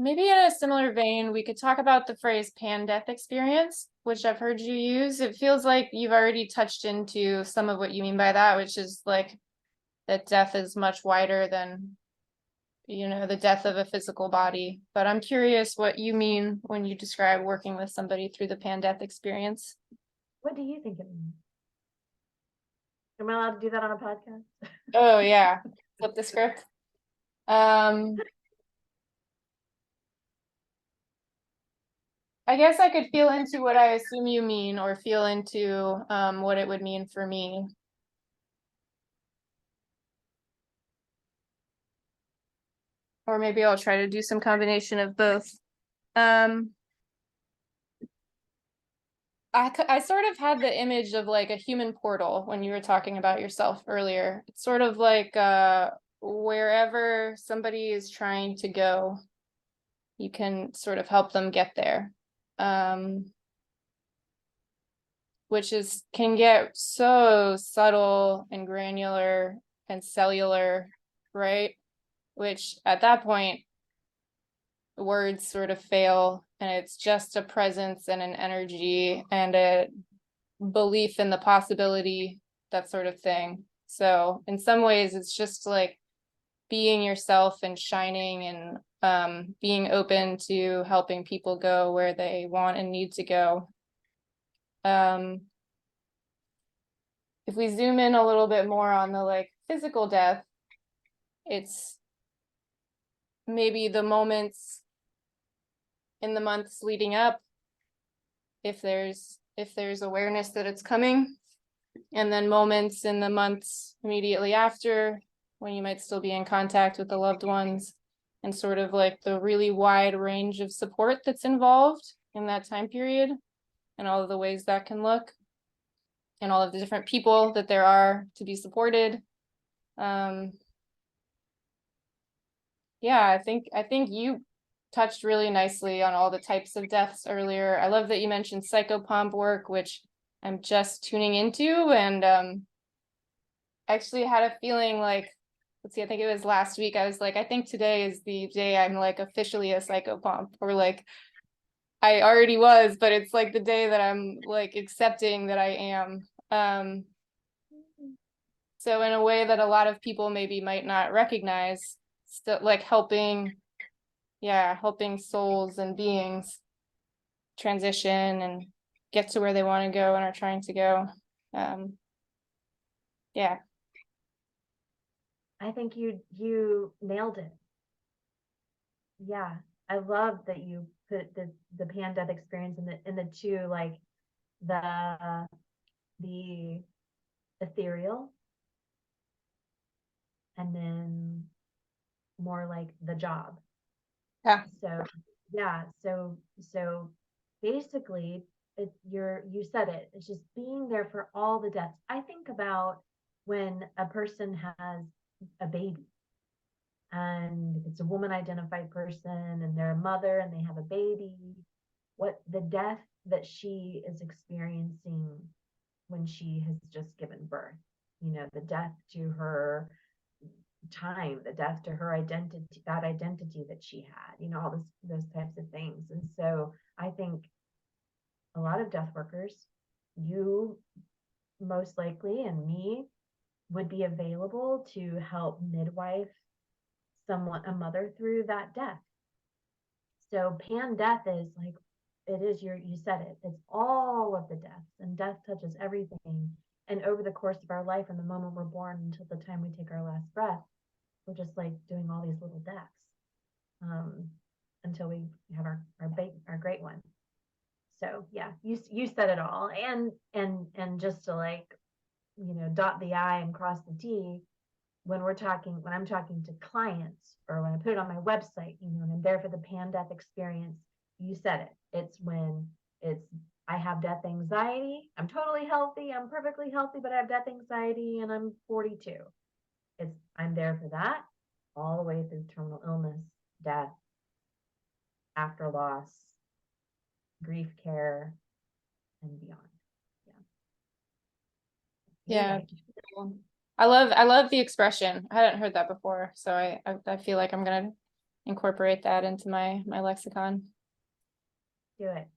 maybe in a similar vein, we could talk about the phrase pan-death experience, which I've heard you use. It feels like you've already touched into some of what you mean by that, which is like that death is much wider than, the death of a physical body. But I'm curious what you mean when you describe working with somebody through the pan-death experience. What do you think it means? Am I allowed to do that on a podcast? Oh yeah, flip the script. I guess I could feel into what I assume you mean, or feel into what it would mean for me. Or maybe I'll try to do some combination of both. Um, I sort of had the image of like a human portal when you were talking about yourself earlier. It's sort of like wherever somebody is trying to go, you can sort of help them get there. Which can get so subtle and granular and cellular, right? Which at that point, words sort of fail, and it's just a presence and an energy and a belief in the possibility, that sort of thing. So in some ways, it's just like being yourself and shining and being open to helping people go where they want and need to go. If we zoom in a little bit more on the like physical death, it's maybe the moments in the months leading up, if there's awareness that it's coming, and then moments in the months immediately after, when you might still be in contact with the loved ones, and sort of like the really wide range of support that's involved in that time period, and all of the ways that can look, and all of the different people that there are to be supported. Yeah, I think you touched really nicely on all the types of deaths earlier. I love that you mentioned psychopomp work, which I'm just tuning into, and actually had a feeling like, let's see, I think it was last week, I was like, I think today is the day I'm like officially a psychopomp, or like I already was, but it's like the day that I'm like accepting that I am. So in a way that a lot of people maybe might not recognize, still like helping souls and beings transition and get to where they want to go and are trying to go. Yeah. I think you nailed it. Yeah, I love that you put the pan-death experience in the two, like the ethereal, and then more like the job. Yeah. So yeah, so basically you said it. It's just being there for all the deaths. I think about when a person has a baby, and it's a woman identified person, and they're a mother and they have a baby, what the death that she is experiencing when she has just given birth, the death to her time, the death to her identity, that identity that she had, all those types of things. And so I think a lot of death workers, you most likely, and me, would be available to help midwife someone, a mother, through that death. So pan death is like, it is you said it, it's all of the deaths, and death touches everything. And over the course of our life, from the moment we're born until the time we take our last breath, we're just like doing all these little deaths, until we have our great one. So yeah, you said it all. And just to like, dot the I and cross the T, when I'm talking to clients, or when I put it on my website, and I'm there for the pan death experience, you said it. It's when I have death anxiety. I'm totally healthy. I'm perfectly healthy, but I have death anxiety and I'm 42. I'm there for that all the way through terminal illness, death, after loss, grief care, and beyond. Yeah. Right. I love the expression. I hadn't heard that before, so I feel like I'm gonna incorporate that into my lexicon. Do it.